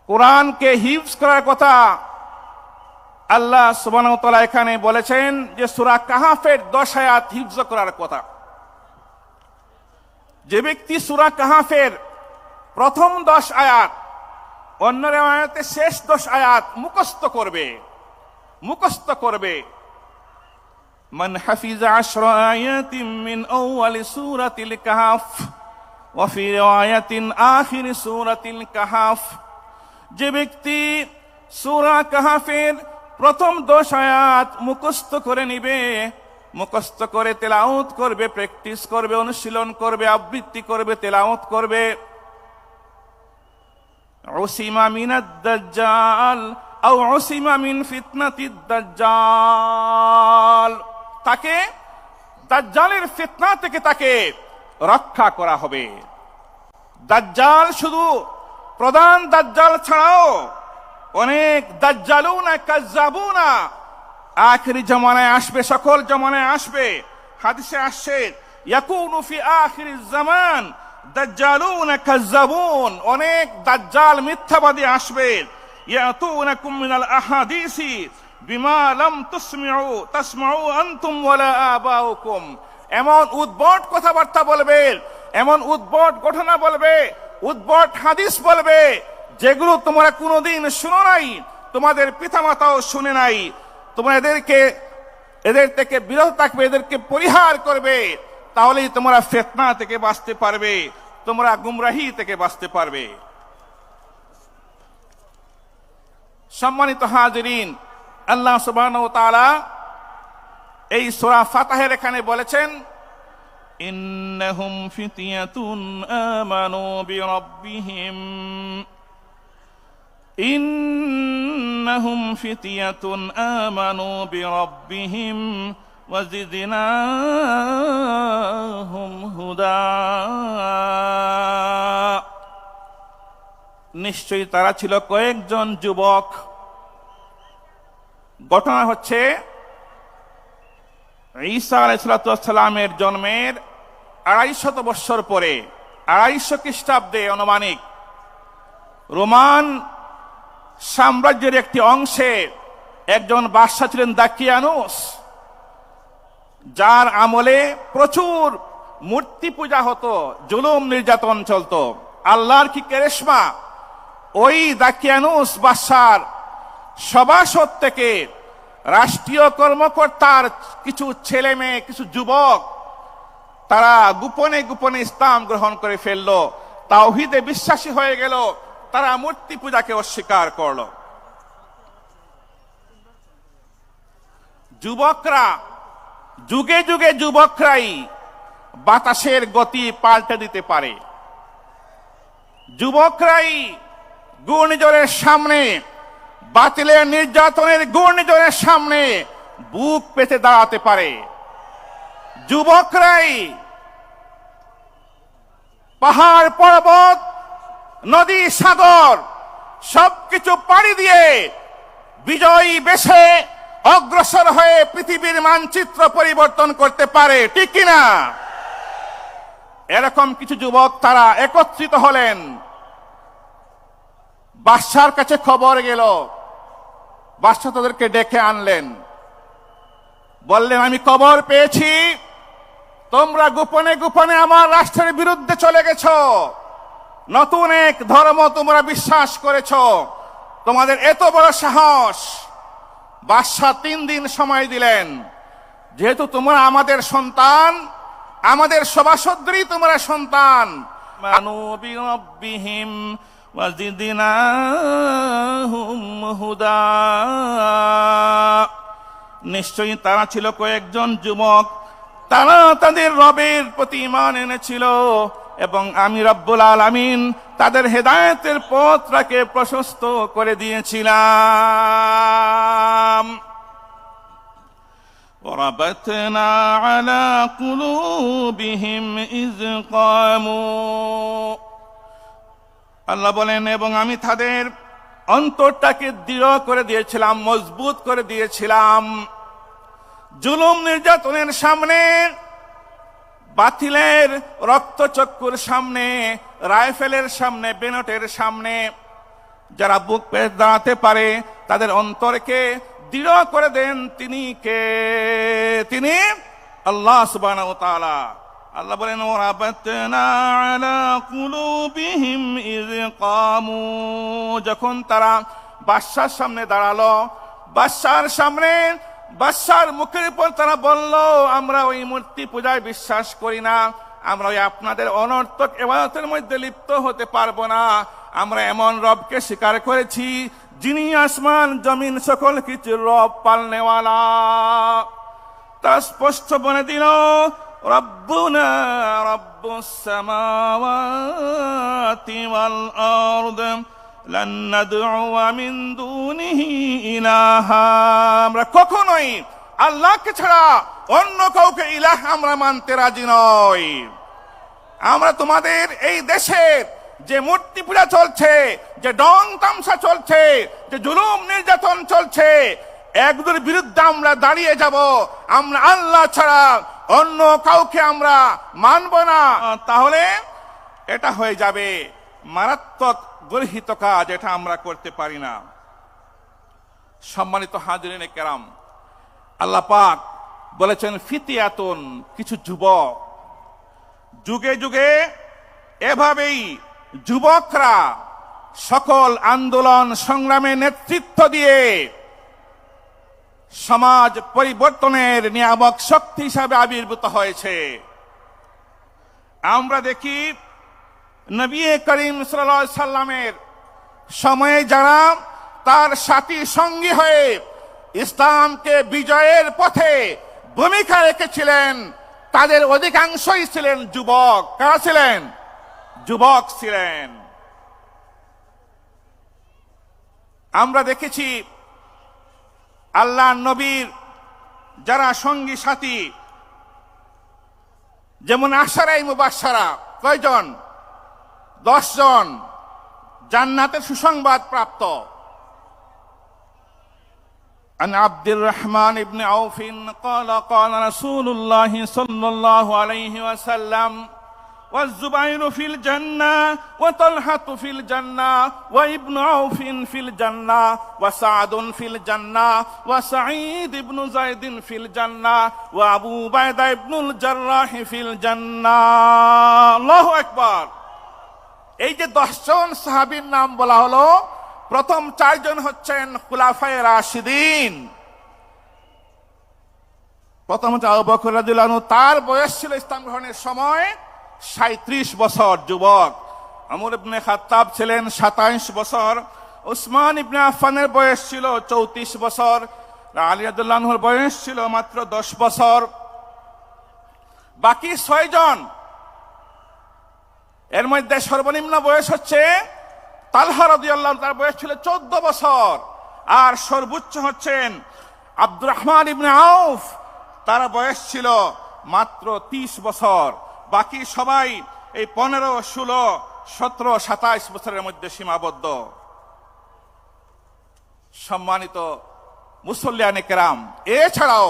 কোরআনকে হিফজ করার কথা আল্লাহ সুবহানাহু ওয়া তাআলা এখানে বলেছেন যে সূরা কাহাফের 10 আয়াত হিফজ করার কথা। যে ব্যক্তি সূরা কাহাফের প্রথম 10 আয়াত, অন্য আয়াতে শেষ 10 আয়াত মুখস্থ করবে, মান হাফিজা 10 আয়াতিন মিন আউয়ালি সূরাতিল কাহাফ ওয়া ফি আয়াতিন আখির সূরাতিল কাহাফ, যে ব্যক্তি সূরা কাহাফের প্রথম 10 আয়াত মুখস্থ করে নিবে, মুখস্থ করে তেলাওয়াত করবে, প্র্যাকটিস করবে, অনুশীলন করবে, আবৃত্তি করবে, তেলাওয়াত করবে, উসিমা মিনাদ দাজ্জাল আও উসিমা মিন ফিতনাতিদ দাজ্জাল, তাকে দাজ্জালের ফিতনা থেকে তাকে রক্ষা করা হবে। দাজ্জাল শুধু প্রধান দাজ্জাল ছাড়াও অনেক দাজ্জালুনা কাজ্জাবুনা আখিরি জামানায় আসবে, সকল জামানায় আসবে। হাদিসে আসছে ইয়াকুনু ফি আখিরিজ জামান দাজ্জালুনা কাজ্জাবুন, অনেক দাজ্জাল মিথ্যাবাদী আসবে। ইয়াতুনাকুম মিনাল আহাদিসি বিমা লাম তাসমাউ আনতুম ওয়ালা আবাউকুম, এমন উদ্ভট কথাবার্তা বলবে, এমন উদ্ভট ঘটনা বলবে, উদ্ভট হাদিস বলবে যেগুলো তোমরা কোনোদিন শুনো নাই, তোমাদের পিতামাতাও শুনে নাই। তোমরা এদের থেকে বিরত থাকবে, এদেরকে পরিহার করবে, তাহলেই তোমরা ফিতনা থেকে বাঁচতে পারবে, তোমরা গুমরাহি থেকে বাঁচতে পারবে। সম্মানিত হাজিরিন, আল্লাহ সুবহানাহু ওয়া তাআলা এই সূরা ফাতহের এখানে বলেছেন ইন্নাহুম ফিতয়াতুন আমানু বিরাব্বিহিম, ইন্নাহুম ফিতয়াতুন আমানু বিরাব্বিহিম ওয়া জিদনাহুম হুদা, নিশ্চয়ই তারা ছিল কয়েকজন যুবক। ঘটনা হচ্ছে ঈসা আলাইহিস সালামের জন্মের 250 বছর পরে, 250 খ্রিস্টাব্দে আনুমানিক, রোমান সাম্রাজ্যের একটি অংশে একজন বাদশা ছিলেন দাকিয়ানুস, যার আমলে প্রচুর মূর্তি পূজা হতো, জুলুম নির্যাতন চলতো। আল্লাহর কি কেরেশমা, ওই দাকিয়ানুস বাদশার সভাসদ থেকে রাষ্ট্রীয় কর্মকর্তার কিছু ছেলে মেয়ে, কিছু যুবক, তারা গোপনে গোপনে ইসলাম গ্রহণ করে ফেললো, তাওহীদে বিশ্বাসী হয়ে গেল, তারা মূর্তি পূজাকে অস্বীকার করল। যুবকরা, যুগে যুগে যুবকরাই বাতাসের গতি পাল্টে দিতে পারে। যুবকরাই ঘূর্ণিঝড়ের সামনে, বাতিলের নির্যাতনের ঘূর্ণিঝড়ের সামনে বুক পেতে দাঁড়াতে পারে। যুবকরাই পাহাড় পর্বত, নদী সাগর সবকিছু পাড়ি দিয়ে বিজয়ী বেশে অগ্রসর হয়ে পৃথিবীর মানচিত্র পরিবর্তন করতে পারে, ঠিক কিনা? এরকম কিছু যুবক তারা একত্রিত হলেন। বাদশার কাছে খবর গেল, বাদশা তাদেরকে ডেকে আনলেন, বললেন আমি খবর পেয়েছি তোমরা গোপনে গোপনে আমার রাষ্ট্রের বিরুদ্ধে চলে গেছো, নতুন এক ধর্ম তোমরা বিশ্বাস করেছো, তোমাদের এত বড় সাহস। বাদশা 3 দিন সময় দিলেন, যেহেতু তোমরা আমাদের সন্তান, আমাদের সভাসদেরই তোমরা সন্তান, মানু বিরাব্বিহিম ওয়া জিদনাহুম হুদা, নিশ্চয়ই তারা ছিল কয়েকজন যুবক, তারা তাদের রবের প্রতি ঈমান এনেছিল এবং আমি রব্বুল আলামিন তাদের হেদায়েতের পথটাকে প্রশস্ত করে দিয়েছিলাম। ওয়ারাবাতনা আলা কুলুবিহিম ইয কামু, আল্লাহ বলেন এবং আমি তাদের অন্তরটাকে দৃঢ় করে দিয়েছিলাম, মজবুত করে দিয়েছিলাম। জুলুম নির্যাতনের সামনে, বাতিলের রক্তচক্ষুর সামনে, রাইফেলের সামনে, বেনটের সামনে যারা বুক পেতে দাঁড়াতে পারে তাদের অন্তরকে দৃঢ় করে দেন তিনি কে? তিনি আল্লাহ সুবহানাহু ওয়া তাআলা। আল্লাহ বলেন ওয়ারাবাতনা আলা কুলুবিহিম ইয কামু, যখন তারা বাদশার সামনে দাঁড়ালো, বাদশার সামনে বাদশার মুখের উপর তারা বলল, আমরা ওই মূর্তি পূজায় বিশ্বাস করি না, আমরা ওই আপনাদের অনর্থক ইবাদতের মধ্যে লিপ্ত হতে পারবো না। আমরা এমন রবকে স্বীকার করেছি যিনি আসমান জমিন সকল কিছুর রব, পালনেওয়ালা। তারা স্পষ্ট বলে দিল রব্বুনা রব্বুস সামাওয়াতি ওয়াল আরদ লান নাদ'উ মিন দুনিহি ইলাহা, আমরা কখনোই আল্লাহকে ছাড়া অন্য কাউকে ইলাহ আমরা মানতে রাজি নই। আমরা তোমাদের এই দেশের যে মূর্তি পূজা চলছে, যে ডং তামসা চলছে, যে জুলুম নির্যাতন চলছে, একদুর বিরুদ্ধে আমরা দাঁড়িয়ে যাব। আমরা আল্লাহ ছাড়া অন্য কাউকে আমরা মানব না। তাহলে এটা হয়ে যাবে মারাত্মক গর্হিত কাজ, এটা আমরা করতে পারি না। সম্মানিত হাজিরিনে কেরাম, আল্লাহ পাক বলেছেন ফিতিয়াতুন, কিছু যুবক। যুগে যুগে এভাবেই যুবকরা সকল আন্দোলন সংগ্রামে নেতৃত্ব দিয়ে সমাজ পরিবর্তনের নিয়ামক শক্তি হিসাবে আবির্ভূত হয়েছে। আমরা দেখি নবী করিম সাল্লাল্লাহু আলাইহি সাল্লামের সময়ে যারা তার সাথী সঙ্গী হয়ে ইসলামকে বিজয়ের পথে ভূমিকা রেখেছিলেন, তাদের অধিকাংশই ছিলেন যুবক। কারা ছিলেন? যুবক ছিলেন। আমরা দেখেছি আল্লাহ নবীর যারা সঙ্গী সাথী, যেমন আশারায়ে মুবাশশারা, কয়জন? 10 জন জান্নাতের সুসংবাদ প্রাপ্ত। عن عبد الرحمن بن عوف قال قال رسول الله صلى الله عليه وسلم والزبير في الجنة وطلحة في الجنة وابن عوف في الجنة وسعد في الجنة وسعيد بن زيد في الجنة وأبو عبيدة بن الجراح في الجنة। الله أكبر। এই যে 10 জন সাহাবীর নাম বলা হলো, প্রথম 4 জন হচ্ছেন খুলাফায়ে রাশিদিন। প্রথম হচ্ছে আবু বকর রাদিয়াল্লাহু আনহু, তার বয়স ছিল ইসলাম গ্রহণের সময় 37 বছর, যুবক। ওমর ইবনে খাত্তাব ছিলেন 27 বছর। উসমান ইবনে আফফানের বয়স ছিল 34 বছর। আলী রাদিয়াল্লাহু আনহুর বয়স ছিল মাত্র 10 বছর। বাকি 6 জন, এর মধ্যে সর্বনিম্ন বয়স হচ্ছে তালহা রাদিয়াল্লাহু আনহু, তার বয়স ছিল 14 বছর। আর সর্বোচ্চ হচ্ছেন আব্দুর রহমান ইবনে আউফ, তার বয়স ছিল মাত্র 30 বছর। বাকি সবাই এই 15, 16, 17, 27 বছরের মধ্যে সীমাবদ্ধ। সম্মানিত মুসল্লিয়ানে কেরাম, এছাড়াও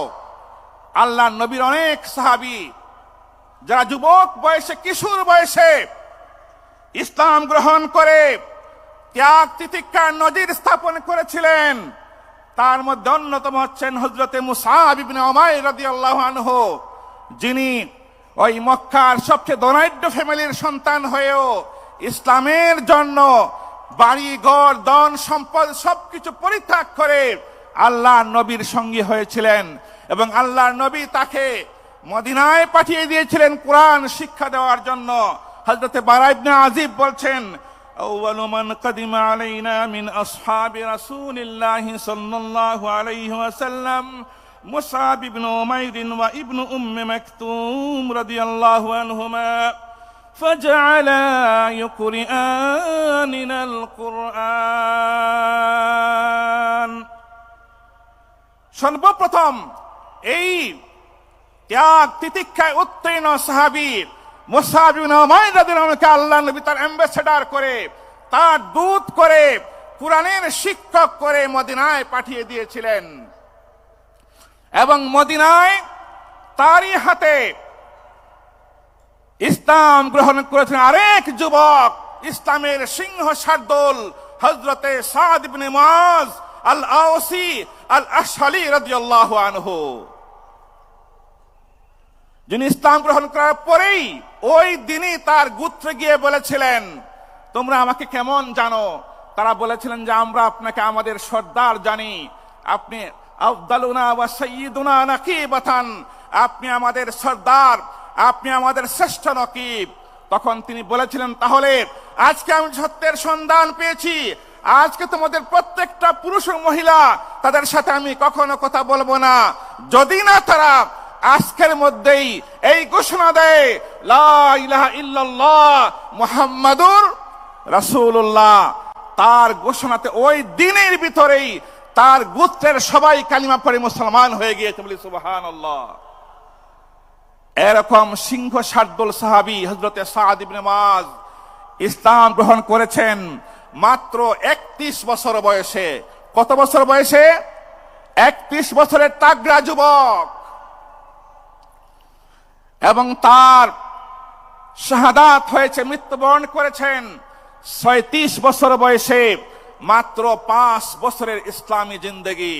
আল্লাহ নবীর অনেক সাহাবী যারা যুবক বয়সে, কিশোর বয়সে ইসলাম গ্রহণ করে ত্যাগ তিতিক্ষার নজির স্থাপন করেছিলেন, তার মধ্যে অন্যতম হচ্ছেন হযরতে মুসআব ইবনে উমাইর রাদিয়াল্লাহু আনহু, যিনি ওই মক্কার সবচেয়ে ধনাঢ্য ফ্যামিলির সন্তান হয়েও ইসলামের জন্য বাড়ি ঘর ধন সম্পদ সবকিছু পরিত্যাগ করে আল্লাহ নবীর সঙ্গী হয়েছিলেন। এবং আল্লাহ নবী তাকে মদিনায় পাঠিয়ে দিয়েছিলেন কোরআন শিক্ষা দেওয়ার জন্য। হযরতে বারা ইবনে আজিব বলছেন, আউয়ালু মান কাদিমা আলাইনা মিন আসহাবি রাসূলিল্লাহি সাল্লাল্লাহু আলাইহি ওয়াসাল্লাম মুসআব ইবনে উমাইর ওয়া ইবনে উম্মে মাকতুম রাদিয়াল্লাহু আনহুমা ফাজআলা ইউকরিআনিনাল কুরআন। সর্বপ্রথম এই ত্যাগ তিতিক্ষায় উত্তীর্ণ সাহাবী মুসআব ইবনে উমাইর রাদিয়াল্লাহু আনহুকে আল্লাহ নবী তার অ্যাম্বাসেডর করে, তার দূত করে, কুরআনের শিক্ষক করে মদিনায় পাঠিয়ে দিয়েছিলেন। এবং মদিনায় তারই হাতে ইসলাম গ্রহণ করেছেন আরেক যুবক, ইসলামের সিংহ শার্দুল হযরতে সাদ ইবনে মুআজ আল আওসি আল আশআরি রাদিয়াল্লাহু আনহু, যিনি ইসলাম গ্রহণ করার পরেই ওই দিনই তার গোত্রে গিয়ে বলেছিলেন, তোমরা আমাকে কেমন জানো? তারা বলেছিলেন যে আমরা আপনাকে আমাদের সর্দার জানি, আপনি আফদালুনা ওয়া সাইয়্যিদুনা নাকিবাতান, আপনি আমাদের সর্দার, আপনি আমাদের শ্রেষ্ঠ নকিব। তখন তিনি বলেছিলেন, তাহলে আজকে আমি সত্যের সন্ধান পেয়েছি, আজকে তোমাদের প্রত্যেকটা পুরুষ ও মহিলা তাদের সাথে আমি কখনো কথা বলবো না, যদি না তারা আজকের মধ্যেই এই ঘোষণা দেয় লা ইলাহা ইল্লাল্লাহ মুহাম্মাদুর রাসূলুল্লাহ। তার ঘোষণাতে ওই দিনের ভিতরেই তার গোত্রের সবাই কালিমা পড়ে মুসলমান হয়ে গিয়েছে, বলি সুবহানাল্লাহ। এরকম সিংহ শার্দুল সাহাবী হযরতে সাদ ইবনে মুআজ ইসলাম গ্রহণ করেছেন মাত্র 31 বছর বয়সে। কত বছর বয়সে? 31 বছরের তাগড়া যুবক। এবং তার শাহাদাত হয়েছে, মৃত্যুবরণ করেছেন 36 বছর বয়সে। মাত্র 5 বছরের ইসলামী জিন্দেগি।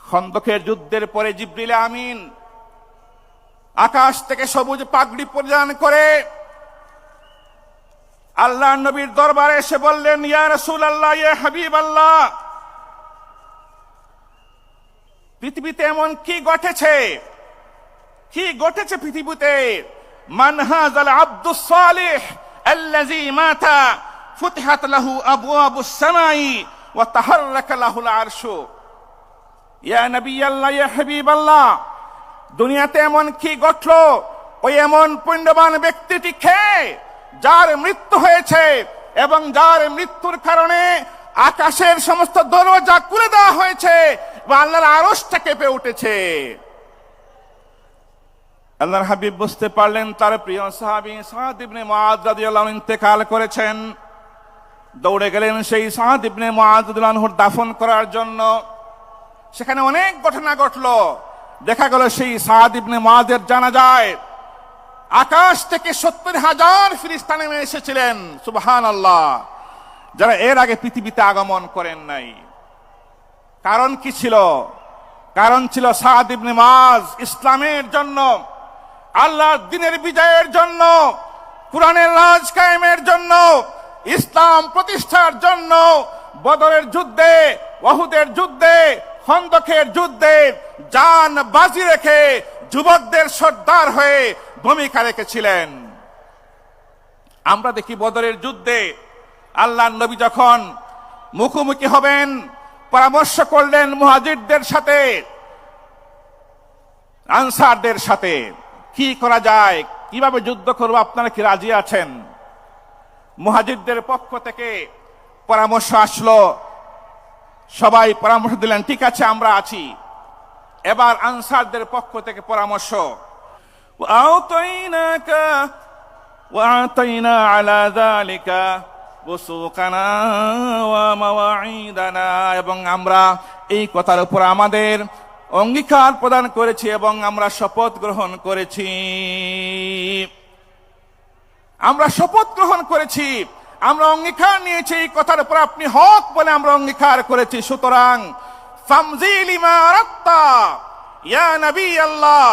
খন্দকের যুদ্ধের পরে জিবরিল আমিন আকাশ থেকে সবুজ পাগড়ি পরিধান করে আল্লাহর নবীর দরবারে এসে বললেন, ইয়া রাসূলুল্লাহ, ইয়া হাবিবাল্লাহ, পৃথিবীতে এমন কি ঘটেছে, কি ঘটেছে পৃথিবীতে? মান হাযাল আব্দুস সালিহ আল্লাযী মাতা ফুতিহাত লাহু আবওয়াবুস সামাই ওয়া তাহাররাকা লাহুল আরশু। ইয়া নবী আল্লাহ, ইয়া হাবিবাল্লাহ, দুনিয়াতে এমন কি ঘটলো? ওই এমন পুণ্যবান ব্যক্তিটি কে যার মৃত্যু হয়েছে এবং যার মৃত্যুর কারণে আকাশের সমস্ত দরজা খুলে দেওয়া হয়েছে বা আল্লাহর আরশটা কেঁপে উঠেছে। আল্লাহর হাবিব বুঝতে পারলেন তার প্রিয় সাহাবী সাদ ইবনে মুআজ রাদিয়াল্লাহু আনহু ইন্তেকাল করেছেন। দৌড়ে গেলেন সেই সাদ ইবনে মুআজ রাদিয়াল্লাহু আনহুর দাফন করার জন্য। সেখানে অনেক ঘটনা ঘটলো। দেখা গেল সেই সাদ ইবনে মুআজের জানাজায় আকাশ থেকে 70,000 ফেরেশতা নেমে এসেছিলেন, সুবহানাল্লাহ, যারা এর আগে পৃথিবীতে আগমন করেন নাই। কারণ কি ছিল? কারণ ছিল সাদ ইবনে মুআজ ইসলামের জন্য, আল্লাহর দ্বীনের বিজয়ের জন্য, কুরআনের রাজ কায়েমের জন্য, ইসলাম প্রতিষ্ঠার জন্য বদরের যুদ্ধে, উহুদের যুদ্ধে, খন্দকের যুদ্ধে জান বাজি রেখে যুবকদের সর্দার হয়ে ভূমিকা রেখেছিলেন। আমরা দেখি বদরের যুদ্ধে আল্লাহর নবী যখন মুখোমুখি হবেন, পরামর্শ করলেন মুহাজিরদের সাথে, আনসারদের সাথে, কি করা যায়, কিভাবে যুদ্ধ করব, আপনারা কি রাজি আছেন? মুহাজিরদের পক্ষ থেকে পরামর্শ আসলো, সবাই পরামর্শ দিলেন, ঠিক আছে আমরা আছি। এবার আনসারদের পক্ষ থেকে পরামর্শ, وأعطينا على ذلك وسوقنا ومواعيدنا, এবং আমরা এই কথার উপর আমাদের অঙ্গীকার প্রদান করেছি এবং আমরা শপথ গ্রহণ করেছি। আমরা শপথ গ্রহণ করেছি, আমরা অঙ্গীকার নিয়েছি, এই কথার উপর আপনি হক বলে আমরা অঙ্গীকার করেছি। সুতরাং ফামজি লিমা আরাদতা ইয়া নবী আল্লাহ,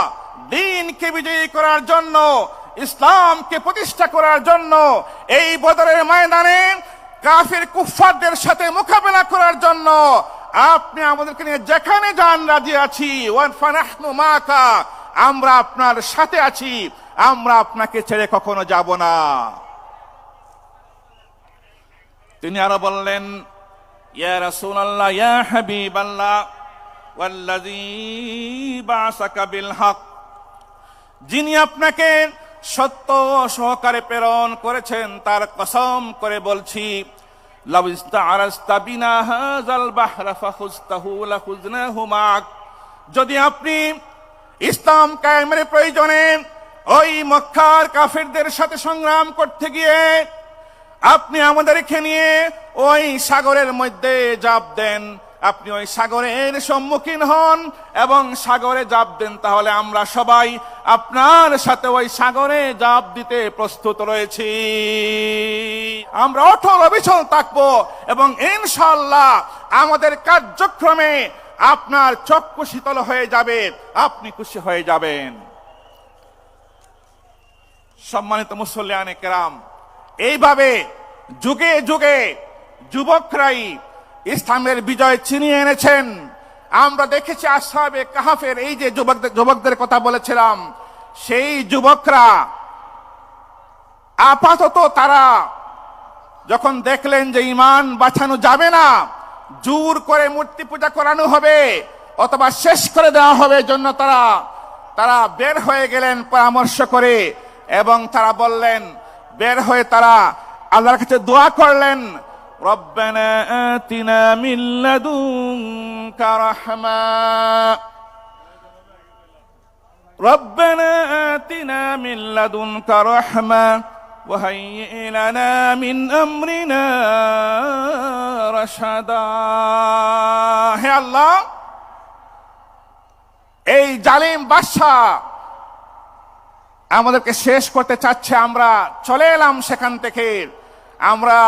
দ্বীনকে বিজয়ী করার জন্য, ইসলামকে প্রতিষ্ঠা করার জন্য, এই বদরের ময়দানে কাফির কুফফারদের সাথে মোকাবেলা করার জন্য আপনি আমাদেরকে নিয়ে যেখানে যান রাজি আছি। ওয়া ফানাহনু মাকা, আমরা আপনার সাথে আছি, আমরা আপনাকে ছেড়ে কখনো যাব না। তিনি আরো বললেন, ইয়া রাসূলুল্লাহ, ইয়া হাবিবাল্লাহ, ওয়াল্লাযী বা'সাকা বিল হক, যিনি আপনাকে সত্য সহকারে প্রেরণ করেছেন তার কসম করে বলছি, লাউ ইস্তা'আরাস্তা বিনা হাযাল বাহরা ফাখুজতাহু লাখুজনাহু মা'ক, যদি আপনি ইসলাম কায়েমের প্রয়োজনে ওই মক্কার কাফেরদের সাথে সংগ্রাম করতে গিয়ে আপনি আমাদেরকে নিয়ে ওই সাগরের মধ্যে ঝাঁপ দেন, আপনি ওই সাগরের সম্মুখীন হন এবং সাগরে ঝাঁপ দেন, তাহলে আমরা সবাই আপনার সাথে ওই সাগরে ঝাঁপ দিতে প্রস্তুত রয়েছি। আমরা অটল অবিচল থাকবো এবং ইনশাআল্লাহ আমাদের কার্যক্রমে আপনার চক্ষু শীতল হয়ে যাবে, আপনি খুশি হয়ে যাবেন। সম্মানিত মুসল্লিয়ানে কেরাম, এইভাবে যুগে যুগে যুবকরাই ইসলামের বিজয় ছিনিয়ে এনেছেন। আমরা দেখেছি আসহাবে কাহাফের এই যে যুবকদের কথা বলেছিলাম, সেই যুবকরা আপাতত তারা যখন দেখলেন যে ঈমান বাঁচানো যাবে না, জোর করে মূর্তি পূজা করানো হবে অথবা শেষ করে দেওয়া হবে, জন্য তারা বের হয়ে গেলেন পরামর্শ করে, এবং তারা বললেন, বের হয়ে তারা আল্লাহর কাছে দোয়া করলেন, রব্বানা আতিনা মিন লাদুনকা রাহমা, রব্বানা আতিনা মিন লাদুনকা রাহমা ওয়া হাইয়্ লানা মিন আমরিনা রাশাদা। হে আল্লাহ, এই জালিম বাদশা আমাদেরকে শেষ করতে চাচ্ছে, আমরা চলে এলাম সেখান থেকে, আমরা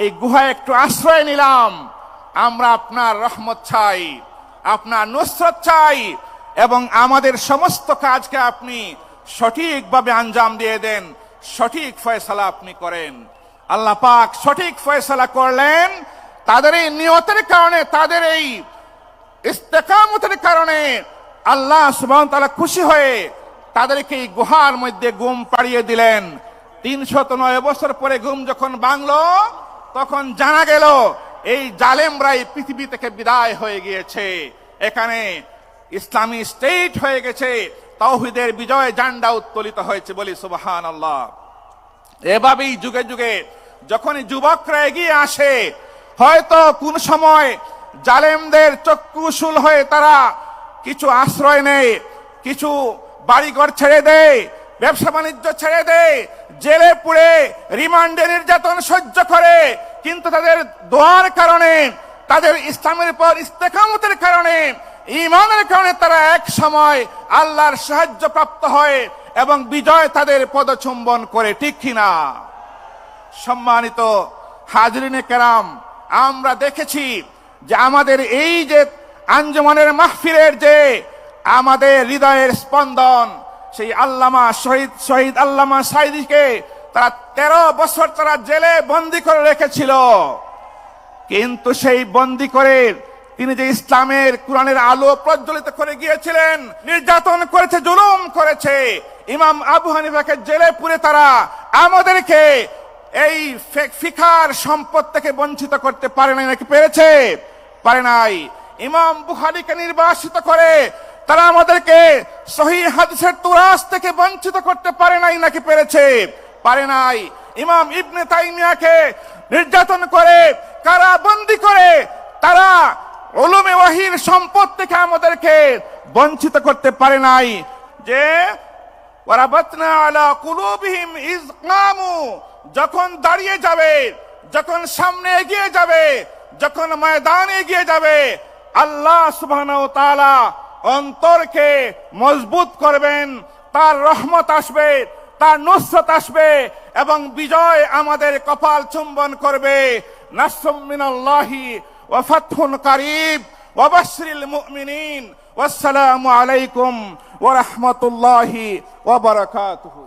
এই গুহায় একটু আশ্রয় নিলাম, আমরা আপনার রহমত চাই, আপনার নুসরত চাই, এবং আমাদের সমস্ত কাজকে আপনি সঠিকভাবে আঞ্জাম দিয়ে দেন, সঠিক ফয়সালা আপনি করেন। আল্লাহ পাক সঠিক ফয়সালা করলেন। তাদের এই নিয়তের কারণে, তাদের এই ইস্তেকামতের কারণে আল্লাহ সুবহানাহু ওয়া তাআলা খুশি হয়ে তাদেরকে এই গুহার মধ্যে ঘুম পাড়িয়ে দিলেন। 309 বছর পরে ঘুম যখন ভাঙলো, তখন জানা গেল এই জালেমরাই পৃথিবী থেকে বিদায় হয়ে গিয়েছে। এখানে ইসলামী স্টেট হয়ে গেছে, তাওহীদের বিজয় ঝান্ডা উত্তোলিত হয়েছে, বলি সুবহানাল্লাহ। এভাবেই যুগে যুগে যখন যুবকরা এগিয়ে আসে, হয়তো কোন সময় জালেমদের চক্ষুশূল হয়ে তারা কিছু আশ্রয় নেয়, কিছু বাড়িঘর ছেড়ে দেয়, ব্যবসা বাণিজ্য ছেড়ে দেয়, জেলে পুড়ে রিমান্ডে নির্যাতন সহ্য করে, কিন্তু তাদের দোয়ার কারণে, তাদের ইসলামের উপর ইস্তেকামতের কারণে, ঈমানের কারণে তারা এক সময় আল্লাহর সাহায্য প্রাপ্ত হয় এবং বিজয় তাদের পদচুম্বন করে, ঠিক কিনা? সম্মানিত হাজরিনে কেরাম, আমরা দেখেছি যে আমাদের এই যে আঞ্জুমানের মাহফিলের যে আমাদের হৃদয়ের স্পন্দন, সেই আল্লামা শহীদ আল্লামা সাঈদীকে তারা 13 বছর তারা জেলে বন্দী করে রেখেছিল, কিন্তু সেই বন্দী করে তিনি যে ইসলামের কোরআনের আলো প্রজ্বলিত করে গিয়েছিলেন, নির্যাতন করেছে, জুলুম করেছে। ইমাম আবু হানিফাকে জেলে পুরে তারা আমাদেরকে এই ফিকার সম্পদ থেকে বঞ্চিত করতে পারে নাই, নাকি পেরেছে? পারে নাই। ইমাম বুখারীকে নির্বাসিত করে তারা আমাদেরকে সহিহ হাদিসের তুরাস থেকে বঞ্চিত করতে পারে নাই, নাকি পেরেছে? পারে নাই। ইমাম ইবনে তাইমিয়াকে নির্যাতন করে, কারাবন্দী করে তারা উলুমে ওয়াহির সম্পদ থেকে আমাদেরকে বঞ্চিত করতে পারে নাই। যে ওয়ারাবাতনা আলা কুলুবিহিম ইয কামু, যখন দাঁড়িয়ে যাবে, যখন সামনে এগিয়ে যাবে, যখন ময়দানে এগিয়ে যাবে, আল্লাহ সুবহানাহু ওয়া তাআলা অন্তরকে মজবুত করবেন, তার রহমত আসবে, তার নুসরত আসবে এবং বিজয় আমাদের কপাল চুম্বন করবে। নাসরুম মিনাল্লাহি ওয়া ফাতহুন কারীব ওয়া বাশশিরিল মুমিনিন। ওয়াসসালামু আলাইকুম ওয়া রাহমাতুল্লাহি ওয়া বারাকাতুহু।